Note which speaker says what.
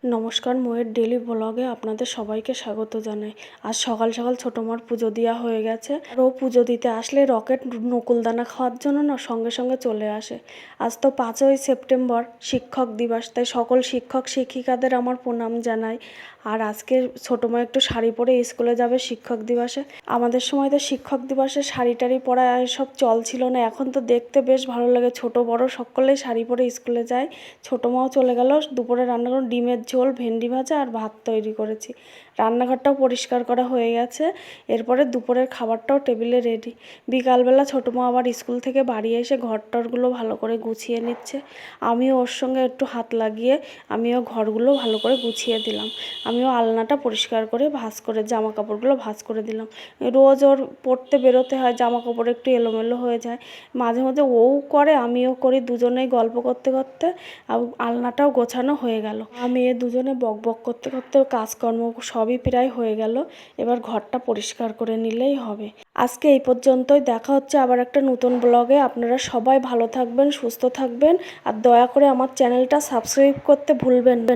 Speaker 1: নমস্কার, ময়ের ডেলি ব্লগে আপনাদের সবাইকে স্বাগত জানাই। আজ সকাল সকাল ছোটো মার পুজো দেওয়া হয়ে গেছে। আর ও পুজো দিতে আসলে রকেট নকুলদানা খাওয়ার জন্য না সঙ্গে সঙ্গে চলে আসে। আজ তো 5ই সেপ্টেম্বর শিক্ষক দিবস, তাই সকল শিক্ষক শিক্ষিকাদের আমার প্রণাম জানাই। আর আজকে ছোটো মা একটু শাড়ি পরে স্কুলে যাবে শিক্ষক দিবসে। আমাদের সময় তো শিক্ষক দিবসে শাড়ি টাড়ি পরা এসব চল ছিল না, এখন তো দেখতে বেশ ভালো লাগে। ছোট বড় সকলেই শাড়ি পরে স্কুলে যায়। ছোটো মাও চলে গেল। দুপুরে রান্না করে ডিমের ঝোল, ভেন্ডি ভাজা আর ভাত তৈরি করেছি। রান্নাঘরটাও পরিষ্কার করা হয়ে গেছে। এরপরে দুপুরের খাবারটাও টেবিলে রেডি। বিকালবেলা ছোটো মা আবার স্কুল থেকে বাড়ি এসে ঘরটরগুলো ভালো করে গুছিয়ে নিচ্ছে। আমিও ওর সঙ্গে একটু হাত লাগিয়ে আমিও ঘরগুলো ভালো করে গুছিয়ে দিলাম। আমিও আলনাটা পরিষ্কার করে ভাঁজ করে জামা কাপড়গুলো ভাঁজ করে দিলাম। রোজ ওর পড়তে বেরোতে হয়, জামা কাপড় একটু এলোমেলো হয়ে যায়। মাঝে মধ্যে ও করে আমিও করি, দুজনেই গল্প করতে করতে আলনাটাও গোছানো হয়ে গেল। আমি দুজনে বক বক করতে করতে কাজকর্ম সবই প্রায় হয়ে গেল। এবার ঘরটা পরিষ্কার করে নিলেই হবে। আজকে এই পর্যন্তই। দেখা হচ্ছে আবার একটা নতুন ব্লগে। আপনারা সবাই ভালো থাকবেন, সুস্থ থাকবেন, আর দয়া করে আমার চ্যানেলটা সাবস্ক্রাইব করতে ভুলবেন না।